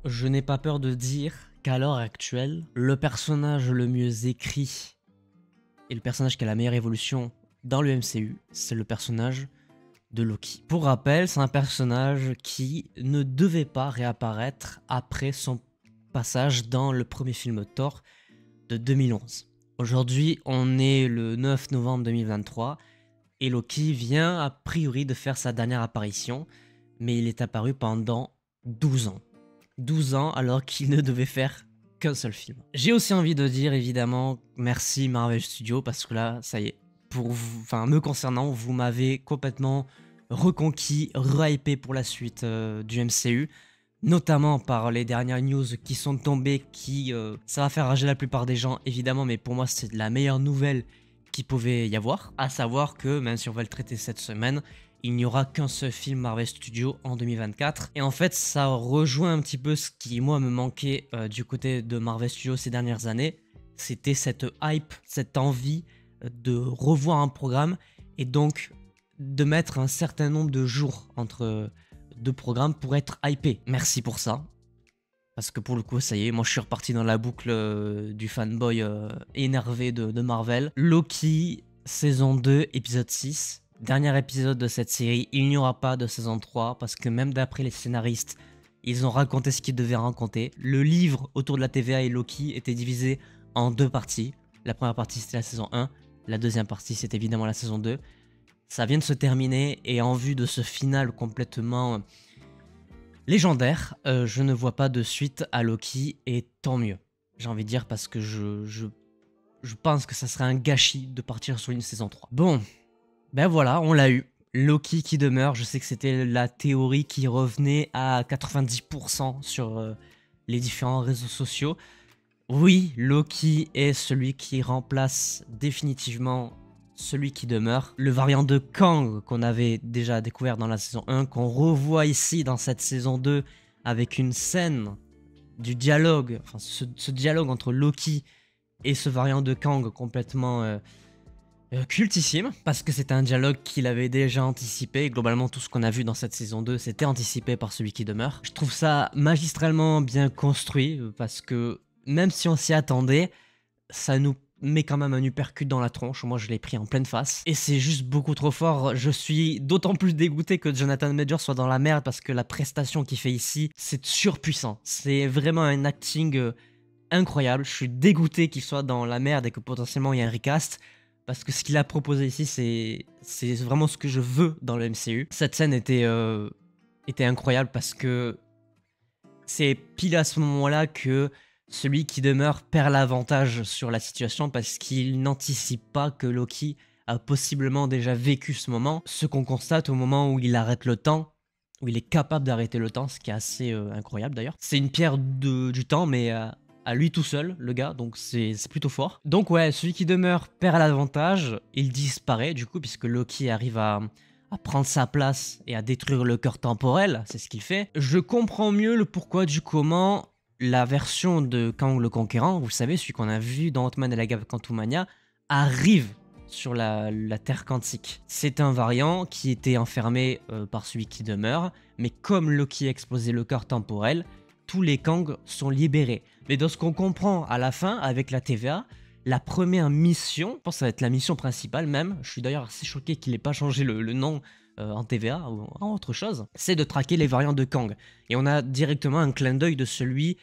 je n'ai pas peur de dire qu'à l'heure actuelle, le personnage le mieux écrit et le personnage qui a la meilleure évolution dans le MCU, c'est le personnage de Loki. Pour rappel, c'est un personnage qui ne devait pas réapparaître après son passage dans le premier film Thor de 2011. Aujourd'hui, on est le 9 novembre 2023 et Loki vient a priori de faire sa dernière apparition, mais il est apparu pendant 12 ans. 12 ans alors qu'il ne devait faire qu'un seul film. J'ai aussi envie de dire évidemment merci Marvel Studios parce que là, ça y est, pour vous, enfin me concernant, vous m'avez complètement reconquis, rehypé pour la suite du MCU, notamment par les dernières news qui sont tombées, ça va faire rager la plupart des gens évidemment, mais pour moi c'est la meilleure nouvelle qu'il pouvait y avoir, à savoir que même si on va le traiter cette semaine, il n'y aura qu'un seul film Marvel Studios en 2024. Et en fait, ça rejoint un petit peu ce qui, moi, me manquait du côté de Marvel Studios ces dernières années. C'était cette hype, cette envie de revoir un programme et donc de mettre un certain nombre de jours entre deux programmes pour être hypé. Merci pour ça. Parce que pour le coup, ça y est, moi je suis reparti dans la boucle du fanboy énervé de Marvel. Loki, saison 2, épisode 6. Dernier épisode de cette série, il n'y aura pas de saison 3 parce que même d'après les scénaristes, ils ont raconté ce qu'ils devaient raconter. Le livre autour de la TVA et Loki était divisé en deux parties. La première partie c'était la saison 1, la deuxième partie c'est évidemment la saison 2. Ça vient de se terminer et en vue de ce final complètement légendaire, je ne vois pas de suite à Loki et tant mieux. J'ai envie de dire parce que je pense que ça serait un gâchis de partir sur une saison 3. Bon. Ben voilà, on l'a eu. Loki qui demeure, je sais que c'était la théorie qui revenait à 90% sur les différents réseaux sociaux. Oui, Loki est celui qui remplace définitivement celui qui demeure. Le variant de Kang qu'on avait déjà découvert dans la saison 1, qu'on revoit ici dans cette saison 2 avec une scène du dialogue, enfin ce dialogue entre Loki et ce variant de Kang complètement cultissime, parce que c'est un dialogue qu'il avait déjà anticipé. Globalement, tout ce qu'on a vu dans cette saison 2, c'était anticipé par celui qui demeure. Je trouve ça magistralement bien construit, parce que même si on s'y attendait, ça nous met quand même un uppercut dans la tronche. Moi, je l'ai pris en pleine face. Et c'est juste beaucoup trop fort. Je suis d'autant plus dégoûté que Jonathan Majors soit dans la merde, parce que la prestation qu'il fait ici, c'est surpuissant. C'est vraiment un acting incroyable. Je suis dégoûté qu'il soit dans la merde et que potentiellement il y a un recast. Parce que ce qu'il a proposé ici, c'est vraiment ce que je veux dans le MCU. Cette scène était incroyable parce que c'est pile à ce moment-là que celui qui demeure perd l'avantage sur la situation parce qu'il n'anticipe pas que Loki a possiblement déjà vécu ce moment. Ce qu'on constate au moment où il arrête le temps, où il est capable d'arrêter le temps, ce qui est assez incroyable d'ailleurs. C'est une pierre du temps, mais à lui tout seul, le gars, donc c'est plutôt fort. Donc ouais, celui qui demeure perd l'avantage, il disparaît du coup, puisque Loki arrive à prendre sa place et à détruire le cœur temporel, c'est ce qu'il fait. Je comprends mieux le pourquoi du comment la version de Kang le Conquérant, vous savez, celui qu'on a vu dans Ant-Man et la Guêpe Quantumania, arrive sur la Terre quantique. C'est un variant qui était enfermé par celui qui demeure, mais comme Loki a explosé le cœur temporel, tous les Kang sont libérés. Mais dans ce qu'on comprend à la fin, avec la TVA, la première mission, je pense que ça va être la mission principale même, je suis d'ailleurs assez choqué qu'il n'ait pas changé le nom en TVA ou en autre chose, c'est de traquer les variants de Kang. Et on a directement un clin d'œil de celui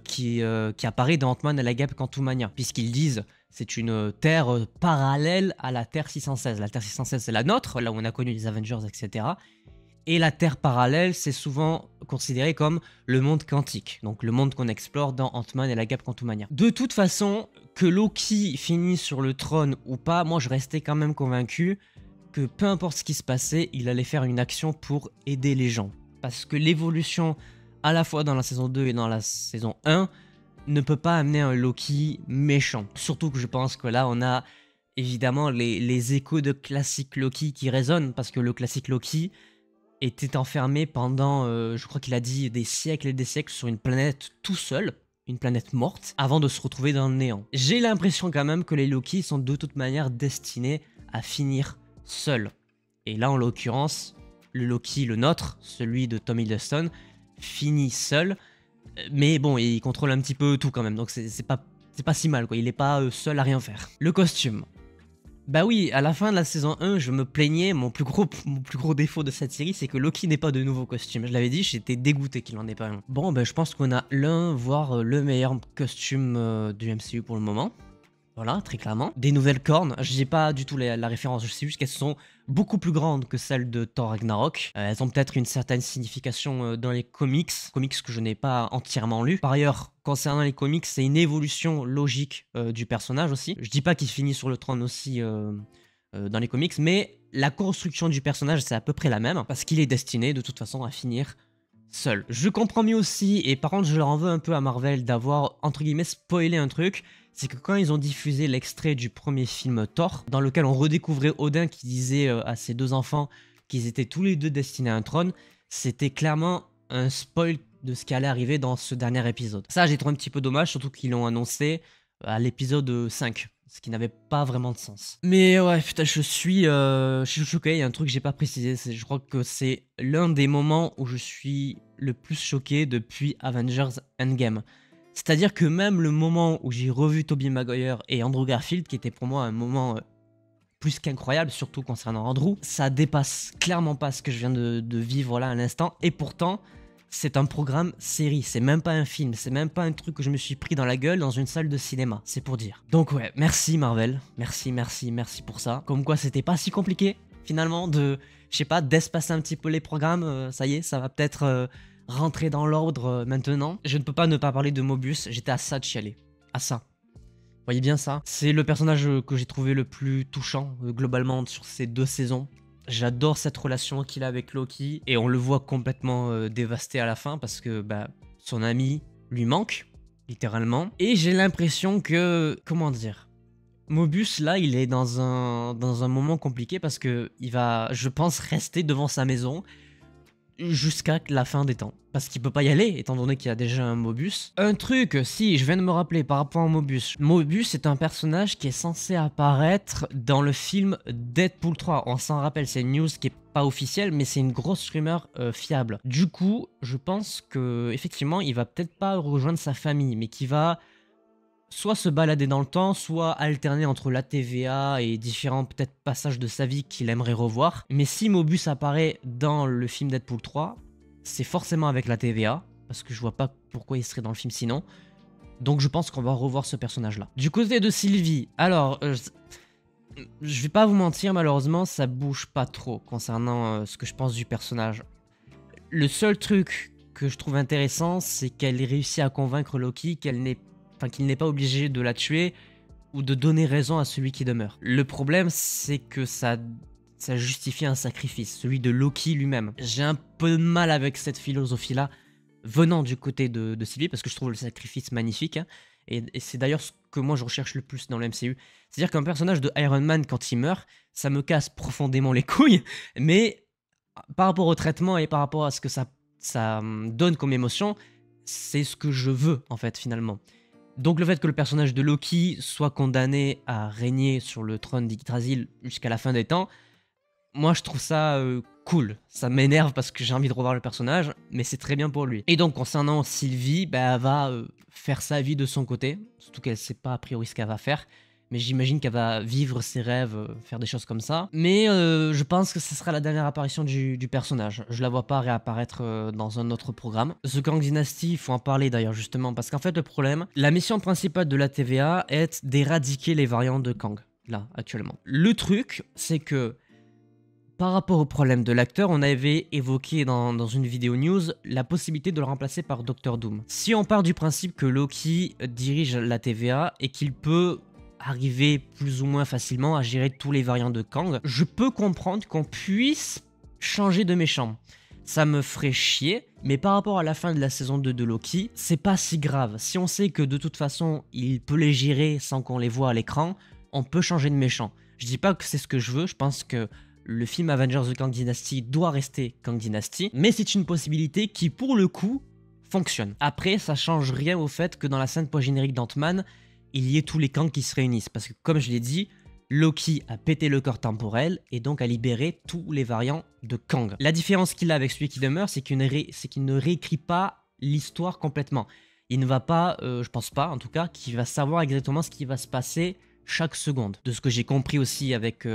qui apparaît dans Ant-Man et la Guêpe Quantumania, puisqu'ils disent c'est une terre parallèle à la Terre 616. La Terre 616 c'est la nôtre, là où on a connu les Avengers, etc. Et la Terre parallèle, c'est souvent considéré comme le monde quantique, donc le monde qu'on explore dans Ant-Man et la Guêpe Quantumania. De toute façon, que Loki finisse sur le trône ou pas, moi je restais quand même convaincu que peu importe ce qui se passait, il allait faire une action pour aider les gens. Parce que l'évolution, à la fois dans la saison 2 et dans la saison 1, ne peut pas amener un Loki méchant. Surtout que je pense que là, on a évidemment les échos de classique Loki qui résonnent, parce que le classique Loki était enfermé pendant, je crois qu'il a dit, des siècles et des siècles sur une planète tout seul, une planète morte, avant de se retrouver dans le néant. J'ai l'impression quand même que les Loki sont de toute manière destinés à finir seuls. Et là, en l'occurrence, le Loki, le nôtre, celui de Tom Hiddleston, finit seul. Mais bon, il contrôle un petit peu tout quand même, donc c'est pas si mal quoi, il est pas seul à rien faire. Le costume. Bah oui, à la fin de la saison 1, je me plaignais, mon plus gros défaut de cette série, c'est que Loki n'ait pas de nouveau costume. Je l'avais dit, j'étais dégoûté qu'il n'en ait pas un. Bon, bah je pense qu'on a l'un, voire le meilleur costume du MCU pour le moment. Voilà, très clairement. Des nouvelles cornes, j'ai pas du tout la référence, je sais juste qu'elles sont beaucoup plus grandes que celles de Thor Ragnarok. Elles ont peut-être une certaine signification dans les comics que je n'ai pas entièrement lu. Par ailleurs, concernant les comics, c'est une évolution logique du personnage aussi. Je dis pas qu'il finit sur le trône aussi dans les comics, mais la construction du personnage c'est à peu près la même, parce qu'il est destiné de toute façon à finir seul. Je comprends mieux aussi, et par contre je leur en veux un peu à Marvel d'avoir entre guillemets spoilé un truc, c'est que quand ils ont diffusé l'extrait du premier film Thor, dans lequel on redécouvrait Odin qui disait à ses deux enfants qu'ils étaient tous les deux destinés à un trône, c'était clairement un spoil de ce qui allait arriver dans ce dernier épisode. Ça j'ai trouvé un petit peu dommage, surtout qu'ils l'ont annoncé à l'épisode 5. Ce qui n'avait pas vraiment de sens. Mais ouais, putain, je suis choqué. Il y a un truc que j'ai pas précisé. Je crois que c'est l'un des moments où je suis le plus choqué depuis Avengers Endgame. C'est-à-dire que même le moment où j'ai revu Tobey Maguire et Andrew Garfield, qui était pour moi un moment plus qu'incroyable, surtout concernant Andrew, ça dépasse clairement pas ce que je viens de vivre là à l'instant. Et pourtant, c'est un programme série, c'est même pas un film, c'est même pas un truc que je me suis pris dans la gueule dans une salle de cinéma, c'est pour dire. Donc ouais, merci Marvel, merci pour ça. Comme quoi c'était pas si compliqué, finalement, je sais pas, d'espacer un petit peu les programmes, ça y est, ça va peut-être rentrer dans l'ordre maintenant. Je ne peux pas ne pas parler de Mobius, j'étais à ça de chialer, à ça. Vous voyez bien ça? C'est le personnage que j'ai trouvé le plus touchant, globalement, sur ces 2 saisons. J'adore cette relation qu'il a avec Loki et on le voit complètement dévasté à la fin parce que son ami lui manque, littéralement. Et j'ai l'impression que, comment dire, Mobius là il est dans un moment compliqué parce que il va, je pense, rester devant sa maison jusqu'à la fin des temps. Parce qu'il peut pas y aller, étant donné qu'il y a déjà un Mobius. Un truc, si, je viens de me rappeler par rapport à Mobius. Mobius est un personnage qui est censé apparaître dans le film Deadpool 3. On s'en rappelle, c'est une news qui est pas officielle, mais c'est une grosse rumeur fiable. Du coup, je pense que effectivement, il va peut-être pas rejoindre sa famille, mais qu'il va soit se balader dans le temps, soit alterner entre la TVA et différents peut-être passages de sa vie qu'il aimerait revoir. Mais si Mobius apparaît dans le film Deadpool 3, c'est forcément avec la TVA, parce que je vois pas pourquoi il serait dans le film sinon. Donc je pense qu'on va revoir ce personnage-là. Du côté de Sylvie, alors, je vais pas vous mentir, malheureusement, ça bouge pas trop concernant ce que je pense du personnage. Le seul truc que je trouve intéressant, c'est qu'elle ait réussi à convaincre Loki qu'il n'est pas obligé de la tuer ou de donner raison à celui qui demeure. Le problème, c'est que ça justifie un sacrifice, celui de Loki lui-même. J'ai un peu de mal avec cette philosophie-là, venant du côté de Sylvie, parce que je trouve le sacrifice magnifique, hein, et c'est d'ailleurs ce que moi je recherche le plus dans le MCU. C'est-à-dire qu'un personnage de Iron Man, quand il meurt, ça me casse profondément les couilles, mais par rapport au traitement et par rapport à ce que ça donne comme émotion, c'est ce que je veux, en fait, finalement. Donc le fait que le personnage de Loki soit condamné à régner sur le trône d'Yggdrasil jusqu'à la fin des temps, moi je trouve ça cool. Ça m'énerve parce que j'ai envie de revoir le personnage, mais c'est très bien pour lui. Et donc concernant Sylvie, elle va faire sa vie de son côté, surtout qu'elle sait pas a priori ce qu'elle va faire. Mais j'imagine qu'elle va vivre ses rêves, faire des choses comme ça. Mais je pense que ce sera la dernière apparition du personnage. Je la vois pas réapparaître dans un autre programme. The Kang Dynasty, il faut en parler d'ailleurs justement, parce qu'en fait le problème, la mission principale de la TVA est d'éradiquer les variantes de Kang, là, actuellement. Le truc, c'est que par rapport au problème de l'acteur, on avait évoqué dans une vidéo news la possibilité de le remplacer par Doctor Doom. Si on part du principe que Loki dirige la TVA et qu'il peut arriver plus ou moins facilement à gérer tous les variants de Kang, je peux comprendre qu'on puisse changer de méchant. Ça me ferait chier, mais par rapport à la fin de la saison 2 de Loki, c'est pas si grave. Si on sait que de toute façon, il peut les gérer sans qu'on les voit à l'écran, on peut changer de méchant. Je dis pas que c'est ce que je veux, je pense que le film Avengers The Kang Dynasty doit rester Kang Dynasty, mais c'est une possibilité qui, pour le coup, fonctionne. Après, ça change rien au fait que dans la scène post-générique d'Ant-Man, il y ait tous les Kangs qui se réunissent. Parce que, comme je l'ai dit, Loki a pété le corps temporel et donc a libéré tous les variants de Kang. La différence qu'il a avec celui qui demeure, c'est qu'il ne réécrit pas l'histoire complètement. Il ne va pas, je pense pas en tout cas, qu'il va savoir exactement ce qui va se passer chaque seconde. De ce que j'ai compris aussi avec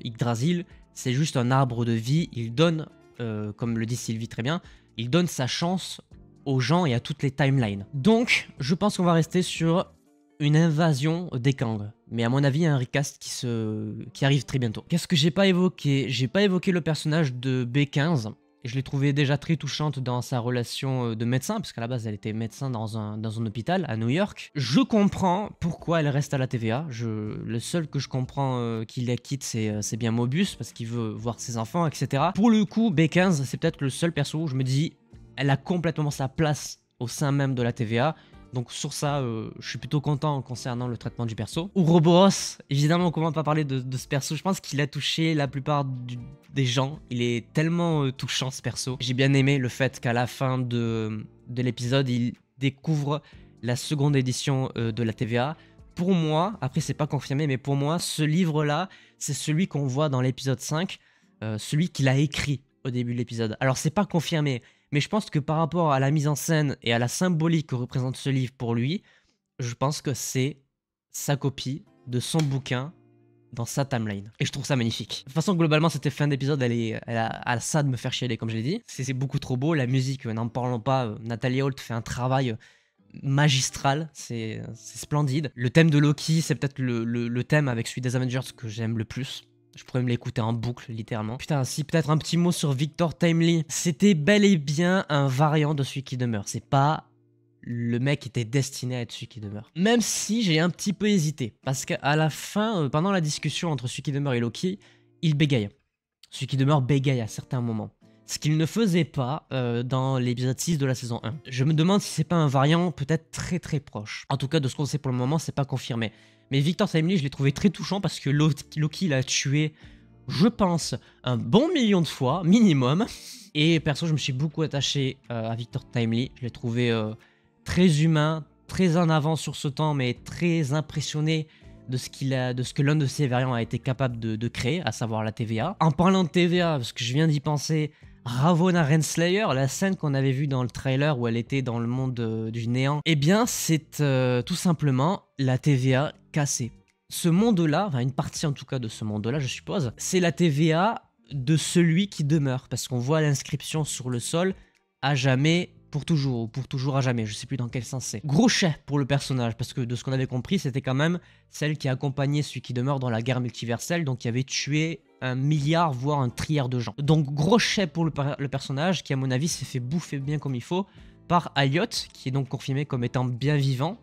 Yggdrasil, c'est juste un arbre de vie. Il donne, comme le dit Sylvie très bien, il donne sa chance aux gens et à toutes les timelines. Donc, je pense qu'on va rester sur une invasion des Kang. Mais à mon avis, il y a un recast qui arrive très bientôt. Qu'est-ce que j'ai pas évoqué? J'ai pas évoqué le personnage de B15. Et je l'ai trouvée déjà très touchante dans sa relation de médecin, parce qu'à la base, elle était médecin dans un hôpital à New York. Je comprends pourquoi elle reste à la TVA. Le seul que je comprends qui la quitte, c'est bien Mobius, parce qu'il veut voir ses enfants, etc. Pour le coup, B15, c'est peut-être le seul perso où je me dis, elle a complètement sa place au sein même de la TVA. Donc sur ça, je suis plutôt content concernant le traitement du perso. Ouroboros, évidemment, comment pas parler de ce perso. Je pense qu'il a touché la plupart des gens. Il est tellement touchant ce perso. J'ai bien aimé le fait qu'à la fin de l'épisode, il découvre la seconde édition de la TVA. Pour moi, après c'est pas confirmé, mais pour moi, ce livre-là, c'est celui qu'on voit dans l'épisode 5, celui qu'il a écrit au début de l'épisode. Alors c'est pas confirmé, mais je pense que par rapport à la mise en scène et à la symbolique que représente ce livre pour lui, je pense que c'est sa copie de son bouquin dans sa timeline. Et je trouve ça magnifique. De toute façon, globalement, cette fin d'épisode, elle a ça de me faire chialer, comme je l'ai dit. C'est beaucoup trop beau. La musique, n'en parlons pas. Nathalie Holt fait un travail magistral. C'est splendide. Le thème de Loki, c'est peut-être le thème avec celui des Avengers que j'aime le plus. Je pourrais me l'écouter en boucle, littéralement. Putain, si peut-être un petit mot sur Victor Timely. C'était bel et bien un variant de celui qui demeure. C'est pas le mec qui était destiné à être celui qui demeure. Même si j'ai un petit peu hésité. Parce qu'à la fin, pendant la discussion entre celui qui demeure et Loki, il bégaye. Celui qui demeure bégaye à certains moments. Ce qu'il ne faisait pas dans l'épisode 6 de la saison 1. Je me demande si c'est pas un variant peut-être très très proche. En tout cas, de ce qu'on sait pour le moment, c'est pas confirmé. Mais Victor Timely, je l'ai trouvé très touchant parce que Loki l'a tué, je pense, un bon million de fois, minimum. Et perso, je me suis beaucoup attaché à Victor Timely. Je l'ai trouvé très humain, très en avant sur ce temps, mais très impressionné de ce que l'un de ses variants a été capable de créer, à savoir la TVA. En parlant de TVA, parce que je viens d'y penser, Ravonna Renslayer, la scène qu'on avait vue dans le trailer où elle était dans le monde du néant, eh bien c'est tout simplement la TVA cassée. Ce monde-là, enfin une partie en tout cas de ce monde-là je suppose, c'est la TVA de celui qui demeure, parce qu'on voit l'inscription sur le sol, à jamais, pour toujours, ou pour toujours à jamais, je sais plus dans quel sens c'est. Gros chais pour le personnage, parce que de ce qu'on avait compris, c'était quand même celle qui accompagnait celui qui demeure dans la guerre multiverselle, donc qui avait tué 1 milliard, voire 1 trilliard de gens. Donc gros chais pour le personnage, qui à mon avis s'est fait bouffer bien comme il faut, par Elliot, qui est donc confirmé comme étant bien vivant,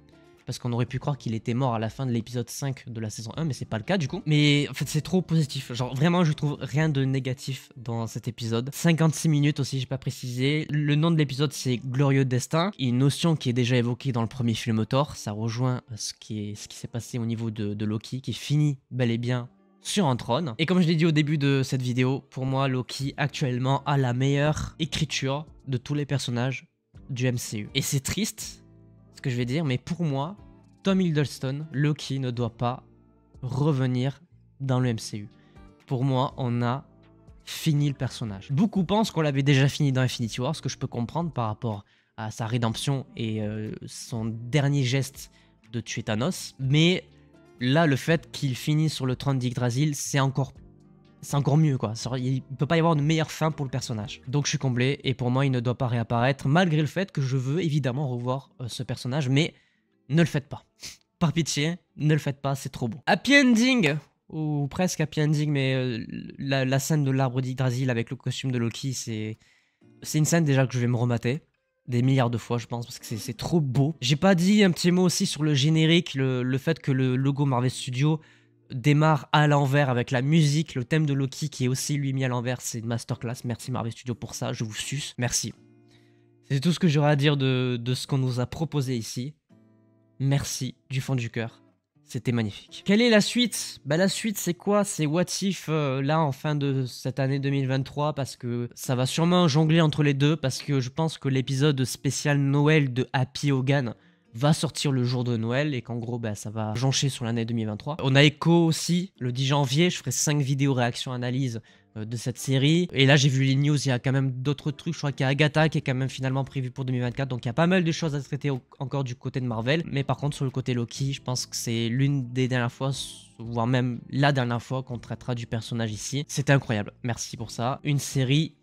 parce qu'on aurait pu croire qu'il était mort à la fin de l'épisode 5 de la saison 1, mais c'est pas le cas du coup. Mais en fait c'est trop positif, genre vraiment je trouve rien de négatif dans cet épisode. 56 minutes aussi, j'ai pas précisé. Le nom de l'épisode c'est Glorieux Destin, une notion qui est déjà évoquée dans le premier film Thor. Ça rejoint ce qui s'est passé au niveau de Loki, qui finit bel et bien sur un trône. Et comme je l'ai dit au début de cette vidéo, pour moi Loki actuellement a la meilleure écriture de tous les personnages du MCU. Et c'est triste ce que je vais dire, mais pour moi, Tom Hiddleston, Loki ne doit pas revenir dans le MCU. Pour moi, on a fini le personnage. Beaucoup pensent qu'on l'avait déjà fini dans Infinity War, ce que je peux comprendre par rapport à sa rédemption et son dernier geste de tuer Thanos. Mais là, le fait qu'il finisse sur le trône d'Yggdrasil, c'est encore mieux quoi. Il peut pas y avoir une meilleure fin pour le personnage. Donc je suis comblé et pour moi il ne doit pas réapparaître, malgré le fait que je veux évidemment revoir ce personnage, mais ne le faites pas. Par pitié, ne le faites pas, c'est trop beau. Happy ending, ou presque happy ending, mais la scène de l'arbre d'Yggdrasil avec le costume de Loki, c'est une scène déjà que je vais me remater des milliards de fois je pense, parce que c'est trop beau. J'ai pas dit un petit mot aussi sur le générique, le fait que le logo Marvel Studios démarre à l'envers avec la musique, le thème de Loki qui est aussi lui mis à l'envers, c'est une masterclass. Merci Marvel Studios pour ça, je vous suce, merci. C'est tout ce que j'aurais à dire de ce qu'on nous a proposé ici. Merci du fond du cœur, c'était magnifique. Quelle est la suite? Bah la suite c'est quoi? C'est What If là en fin de cette année 2023, parce que ça va sûrement jongler entre les deux, parce que je pense que l'épisode spécial Noël de Happy Hogan va sortir le jour de Noël et qu'en gros bah, ça va joncher sur l'année 2023. On a Echo aussi, le 10 janvier, je ferai 5 vidéos réaction analyse de cette série. Et là, j'ai vu les news, il y a quand même d'autres trucs. Je crois qu'il y a Agatha qui est quand même finalement prévu pour 2024. Donc il y a pas mal de choses à traiter encore du côté de Marvel. Mais par contre, sur le côté Loki, je pense que c'est l'une des dernières fois, voire même la dernière fois qu'on traitera du personnage ici. C'était incroyable. Merci pour ça. Une série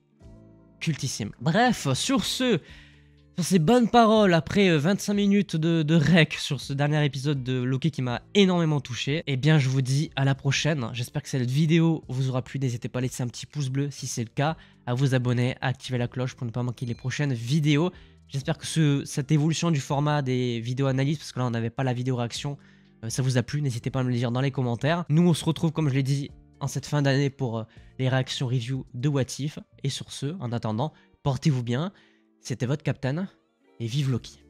cultissime. Bref, sur ces bonnes paroles, après 25 minutes de rec sur ce dernier épisode de Loki qui m'a énormément touché, eh bien je vous dis à la prochaine. J'espère que cette vidéo vous aura plu. N'hésitez pas à laisser un petit pouce bleu si c'est le cas, à vous abonner, à activer la cloche pour ne pas manquer les prochaines vidéos. J'espère que cette évolution du format des vidéos analyses, parce que là on n'avait pas la vidéo réaction, ça vous a plu. N'hésitez pas à me le dire dans les commentaires. Nous on se retrouve, comme je l'ai dit, en cette fin d'année pour les réactions review de What If. Et sur ce, en attendant, portez-vous bien. C'était votre Captain, et vive Loki.